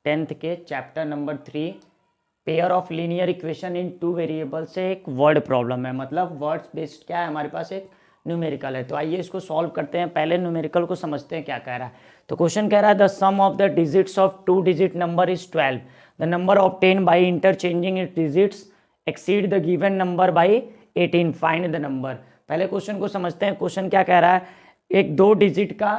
10th के chapter number 3 pair of linear equation in 2 variable से एक वर्ड प्रॉब्लम है, मतलब वर्ड्स बेस्ड क्या है हमारे पास, एक न्यूमेरिकल है। तो आइए इसको सॉल्व करते हैं। पहले न्यूमेरिकल को समझते हैं क्या कह रहा है। तो क्वेश्चन कह रहा है the sum of the digits of 2 digit number is 12। The number obtain by interchanging it digits exceed the given number by 18। Find the number. पहले क्वेश्चन को समझते हैं। क्वेश्चन क्या कह रहा है, एक 2 डिजिट का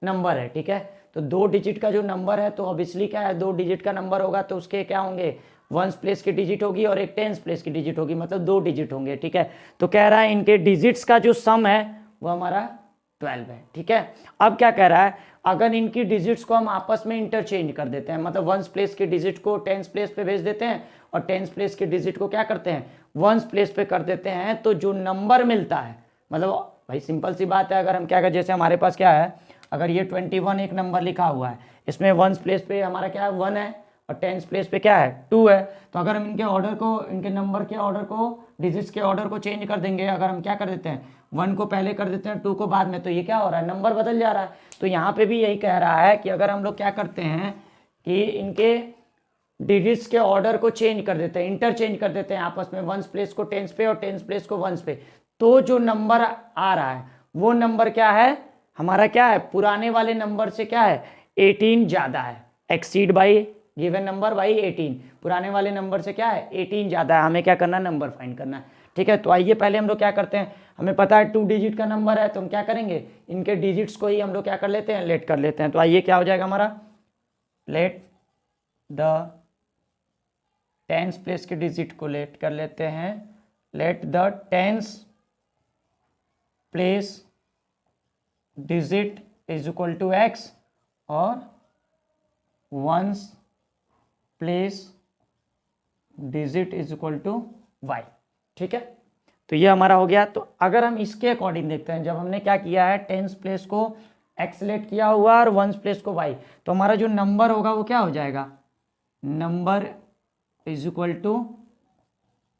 नंबर है, ठीक है। तो 2 डिजिट का जो नंबर है तो ऑब्वियसली क्या है, 2 डिजिट का नंबर होगा तो उसके क्या होंगे, वंस प्लेस की डिजिट होगी और एक टेंस प्लेस की डिजिट होगी, मतलब 2 डिजिट होंगे, ठीक है। तो कह रहा है इनके डिजिट्स का जो सम है वो हमारा 12 है, ठीक है। अब क्या कह रहा है, अगर इनकी डिजिट्स को हम आपस में इंटरचेंज कर देते हैं, मतलब वंस प्लेस की डिजिट को टेंस प्लेस पे भेज देते हैं और टेंस प्लेस की डिजिट को क्या करते हैं, वंस प्लेस पे कर देते हैं, तो जो नंबर मिलता है, मतलब भाई सिंपल सी बात है, अगर हम क्या करें, जैसे हमारे पास क्या है, अगर ये 21 एक नंबर लिखा हुआ है, इसमें वंस प्लेस पे हमारा क्या है 1 है और टेंस प्लेस पे क्या है 2 है। तो अगर हम इनके ऑर्डर को, इनके नंबर के ऑर्डर को, डिजिट्स के ऑर्डर को चेंज कर देंगे, अगर हम क्या कर देते हैं 1 को पहले कर देते हैं 2 को बाद में, तो ये क्या हो रहा है, नंबर बदल जा रहा है। तो यहाँ पे भी यही कह रहा है कि अगर हम लोग क्या करते हैं कि इनके डिजिट्स के ऑर्डर को चेंज कर देते हैं, इंटरचेंज कर देते हैं आपस में, वंस प्लेस को टेंस पे और टेंस प्लेस को वंस पे, तो जो नंबर आ रहा है वो नंबर क्या है हमारा, क्या है, पुराने वाले नंबर से क्या है 18 ज्यादा है। Exceed by given number by 18, पुराने वाले नंबर से क्या है 18 ज्यादा है। हमें क्या करना है, नंबर फाइंड करना है, ठीक है। तो आइए पहले हम लोग क्या करते हैं, हमें पता है 2 डिजिट का नंबर है, तो हम क्या करेंगे, इनके डिजिट्स को ही हम लोग क्या कर लेते हैं, लेट कर लेते हैं। तो आइए क्या हो जाएगा हमारा, लेट द टेंस प्लेस के डिजिट को लेट कर लेते हैं, let the tens place digit is equal to X और ones place digit is equal to Y, ठीक है। तो ये हमारा हो गया। तो अगर हम इसके अकॉर्डिंग देखते हैं, जब हमने क्या किया है, टेंस प्लेस को एक्स लेट किया हुआ और वंस प्लेस को वाई, तो हमारा जो नंबर होगा वो क्या हो जाएगा, number is equal to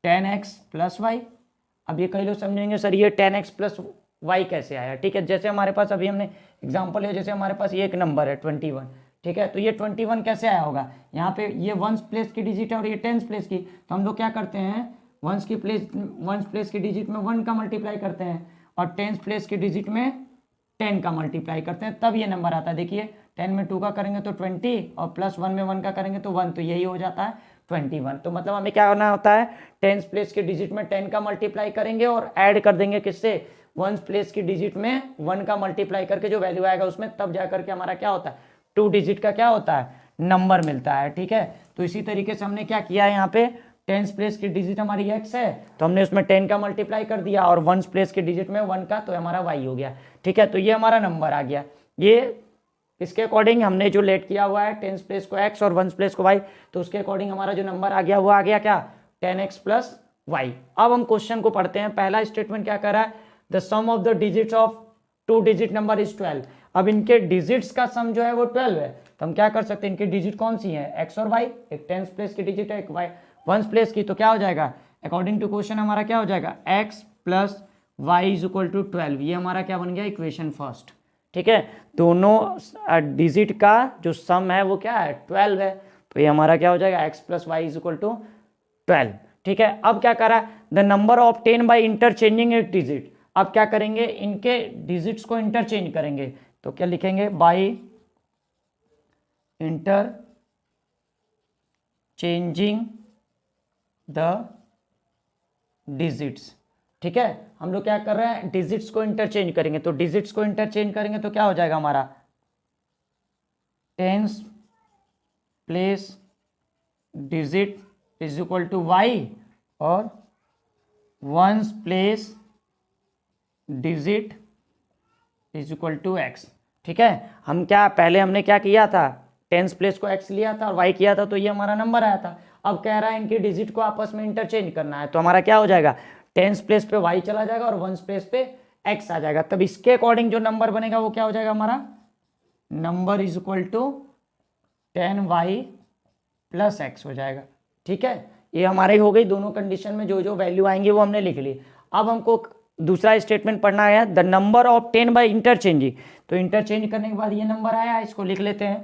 10x plus Y. अब ये कई लोग समझेंगे सर ये 10x प्लस वाई कैसे आया, ठीक है। जैसे हमारे पास अभी हमने एग्जांपल है, जैसे हमारे पास ये एक नंबर है 21, ठीक है। तो ये 21 कैसे आया होगा, यहाँ पे ये वंस प्लेस की डिजिट है और ये टेंस प्लेस की, तो हम लोग क्या करते हैं, वंस प्लेस की डिजिट में 1 का मल्टीप्लाई करते हैं और टेंस प्लेस की डिजिट में 10 का मल्टीप्लाई करते हैं, तब ये नंबर आता है। देखिए 10 में 2 का करेंगे तो 20 और प्लस 1 में 1 का करेंगे तो 1, तो यही हो जाता है 21। तो मतलब हमें क्या करना होता है, टेंस प्लेस के डिजिट में 10 का मल्टीप्लाई करेंगे और ऐड कर देंगे किससे, वंस प्लेस की डिजिट में 1 का मल्टीप्लाई करके जो वैल्यू आएगा उसमें, तब जाकर के हमारा क्या होता है 2 डिजिट का क्या होता है नंबर मिलता है, ठीक है। तो इसी तरीके से हमने क्या किया है, यहाँ पे टेंस प्लेस की डिजिट हमारी x है, तो हमने उसमें 10 का मल्टीप्लाई कर दिया और वंस प्लेस की डिजिट में 1 का, तो हमारा y हो गया, ठीक है। तो ये हमारा नंबर आ गया। ये इसके अकॉर्डिंग हमने जो लेट किया हुआ है टेंस प्लेस को x और वंस प्लेस को y, तो उसके अकॉर्डिंग हमारा जो नंबर आ गया वो आ गया क्या 10x प्लस वाई। अब हम क्वेश्चन को पढ़ते हैं। पहला स्टेटमेंट क्या कर रहा है, the sum of the digits of 2 digit number is 12। अब इनके डिजिट्स का सम जो है वो 12 है, तो हम क्या कर सकते हैं, इनकी डिजिट कौन सी है, एक्स और वाई, एक टेंस प्लेस की डिजिट है, एक वाई वंस प्लेस की, तो क्या हो जाएगा अकॉर्डिंग टू क्वेश्चन हमारा क्या हो जाएगा, X plus Y is equal to 12। ये हमारा क्या बन गया, इक्वेशन फर्स्ट, ठीक है। दोनों डिजिट का जो सम है वो क्या है 12 है, तो ये हमारा क्या हो जाएगा X plus Y is equal to 12, ठीक है। अब क्या करा, the number obtain by interchanging it digit. अब क्या करेंगे, इनके डिजिट्स को इंटरचेंज करेंगे, तो क्या लिखेंगे, by interchanging the digits, ठीक है। हम लोग क्या कर रहे हैं, डिजिट्स को इंटरचेंज करेंगे, तो डिजिट्स को इंटरचेंज करेंगे तो क्या हो जाएगा हमारा, tens place digit is equal to Y और ones place digit is equal to X, ठीक है। हम क्या पहले हमने क्या किया था, टेंस प्लेस को एक्स लिया था और वाई किया था, तो ये हमारा नंबर आया था। अब कह रहा है इनकी डिजिट को आपस में इंटरचेंज करना है, तो हमारा क्या हो जाएगा, टेंस प्लेस पे वाई चला जाएगा और वंस प्लेस पे एक्स आ जाएगा। तब इसके अकॉर्डिंग जो नंबर बनेगा वो क्या हो जाएगा हमारा, number is equal to 10y plus X हो जाएगा, ठीक है। ये हमारी हो गई, दोनों कंडीशन में जो जो वैल्यू आएंगे वो हमने लिख ली। अब हमको दूसरा स्टेटमेंट पढ़ना है, the number of 10 by interchanging. तो इंटरचेंज करने के बाद ये नंबर आया, इसको लिख लेते हैं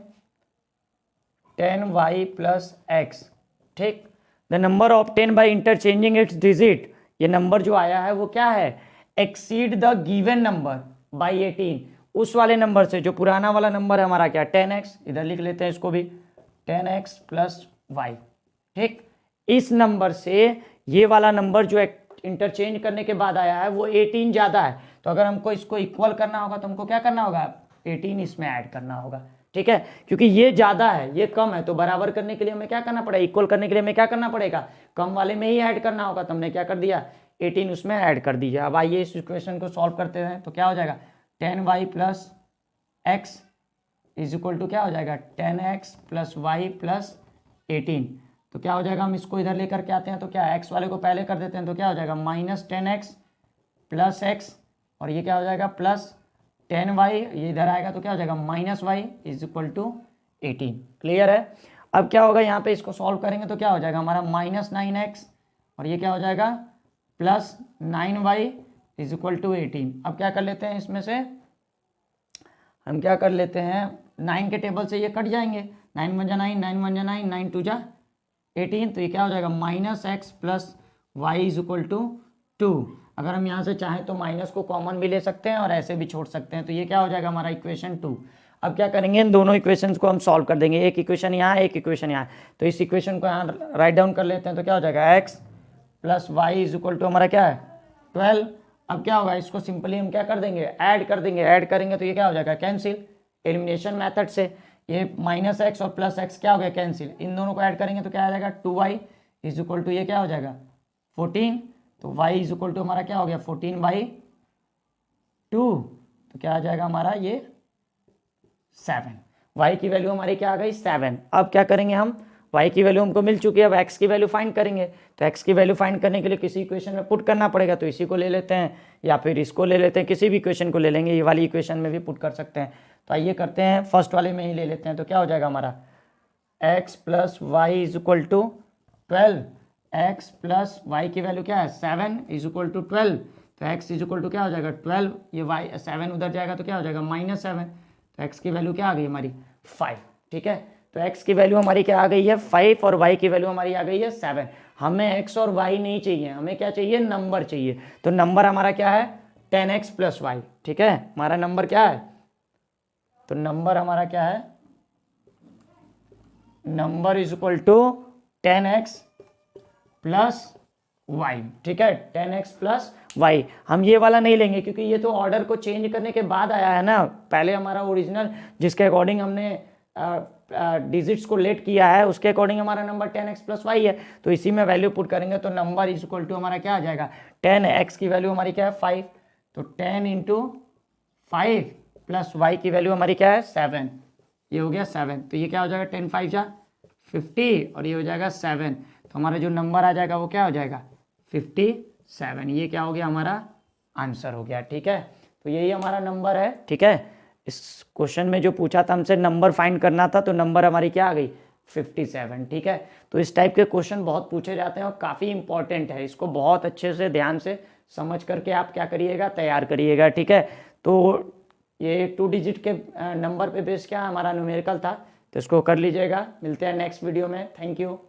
10y प्लस एक्स, ठीक। The number obtain by interchanging it's digit, ये नंबर जो आया है वो क्या है, exceed the given number by 18, उस वाले नंबर से जो पुराना वाला नंबर है हमारा क्या 10x, इधर लिख लेते हैं इसको भी 10x प्लस वाई, ठीक। इस नंबर से ये वाला नंबर जो इंटरचेंज करने के बाद आया है वो 18 ज़्यादा है, तो अगर हमको इसको इक्वल करना होगा तो हमको क्या करना होगा, 18 इसमें ऐड करना होगा, ठीक है। क्योंकि ये ज़्यादा है ये कम है, तो बराबर करने के लिए हमें क्या करना पड़ेगा, इक्वल करने के लिए हमें क्या करना पड़ेगा, कम वाले में ही ऐड करना होगा, तो हमने क्या कर दिया 18 उसमें ऐड कर दीजिए। अब आइए इस इक्वेशन को सॉल्व करते हैं, तो क्या हो जाएगा 10y plus X is equal to क्या हो जाएगा 10x प्लस वाई प्लस 18, तो क्या हो जाएगा, हम इसको इधर लेकर के आते हैं तो क्या x वाले को पहले कर देते हैं, तो क्या हो जाएगा माइनस 10x प्लस एक्स, और ये क्या हो जाएगा प्लस 10y, ये इधर आएगा तो क्या हो जाएगा minus Y is equal to 18। Clear है। अब क्या होगा यहाँ पे इसको सॉल्व करेंगे तो क्या हो जाएगा हमारा माइनस 9x, और ये क्या हो जाएगा plus 9y is equal to 18। अब क्या कर लेते हैं इसमें से, हम क्या कर लेते हैं 9 के टेबल से ये कट जाएंगे, 9 1 जा 9, 9 1 जा 9, 9 2 जा 18, तो ये क्या हो जाएगा minus X plus Y is equal to 2। अगर हम यहाँ से चाहें तो माइनस को कॉमन भी ले सकते हैं और ऐसे भी छोड़ सकते हैं, तो ये क्या हो जाएगा हमारा इक्वेशन 2। अब क्या करेंगे, इन दोनों इक्वेशंस को हम सॉल्व कर देंगे, एक इक्वेशन यहाँ एक इक्वेशन यहाँ, तो इस इक्वेशन को यहाँ राइट डाउन कर लेते हैं, तो क्या हो जाएगा X plus Y is equal to हमारा क्या है 12। अब क्या होगा, इसको सिंपली हम क्या कर देंगे ऐड कर देंगे, ऐड करेंगे तो ये क्या हो जाएगा कैंसिल, एलिमिनेशन मेथड से ये माइनस एक्स और प्लस एक्स क्या हो गया कैंसिल, इन दोनों को ऐड करेंगे तो क्या आ जाएगा 2y इज इक्वल टू ये क्या हो जाएगा 14, तो y इज इक्वल टू हमारा क्या हो गया 14/2, तो क्या आ जाएगा हमारा ये 7, y की वैल्यू हमारी क्या आ गई 7। अब क्या करेंगे हम, y की वैल्यू हमको मिल चुकी है, अब x की वैल्यू फाइंड करेंगे, तो x की वैल्यू फाइंड करने के लिए किसी इक्वेशन में पुट करना पड़ेगा, तो इसी को ले लेते हैं या फिर इसको ले लेते हैं, किसी भी इक्वेशन को ले लेंगे, ये वाली इक्वेशन में भी पुट कर सकते हैं। तो आइए करते हैं फर्स्ट वाले में ही ले लेते हैं, तो क्या हो जाएगा हमारा x plus Y is equal to 12, x plus Y की वैल्यू क्या है 7 इज इक्वल टू 12, तो x इज इक्वल टू क्या हो जाएगा 12, ये y 7 उधर जाएगा तो क्या हो जाएगा -7, तो x की वैल्यू क्या आ गई हमारी 5, ठीक है। तो x की वैल्यू हमारी क्या आ गई है 5 और y की वैल्यू हमारी आ गई है 7। हमें x और y नहीं चाहिए, हमें क्या चाहिए नंबर चाहिए, तो नंबर हमारा क्या है 10x प्लस वाई, ठीक है। हमारा नंबर क्या है, तो नंबर हमारा क्या है, number is equal to 10x plus Y, ठीक है 10x प्लस वाई। हम ये वाला नहीं लेंगे क्योंकि ये तो ऑर्डर को चेंज करने के बाद आया है ना, पहले हमारा ओरिजिनल जिसके अकॉर्डिंग हमने डिजिट्स को लेट किया है उसके अकॉर्डिंग हमारा नंबर 10x प्लस वाई है, तो इसी में वैल्यू पुट करेंगे तो नंबर इज इक्वल टू हमारा क्या आ जाएगा 10x की वैल्यू हमारी क्या है 5, तो 10 इंटू 5 प्लस वाई की वैल्यू हमारी क्या है 7, ये हो गया 7, तो ये क्या हो जाएगा 10 5 जा 50 और ये हो जाएगा 7, तो हमारा जो नंबर आ जाएगा वो क्या हो जाएगा 57, ये क्या हो गया हमारा आंसर हो गया, ठीक है। तो यही हमारा नंबर है, ठीक है। इस क्वेश्चन में जो पूछा था हमसे नंबर फाइंड करना था, तो नंबर हमारी क्या आ गई 57, ठीक है। तो इस टाइप के क्वेश्चन बहुत पूछे जाते हैं और काफ़ी इंपॉर्टेंट है, इसको बहुत अच्छे से ध्यान से समझ करके आप क्या करिएगा तैयार करिएगा, ठीक है। तो ये 2 डिजिट के नंबर पे बेस क्या हमारा न्यूमेरिकल था, तो इसको कर लीजिएगा। मिलते हैं नेक्स्ट वीडियो में, थैंक यू।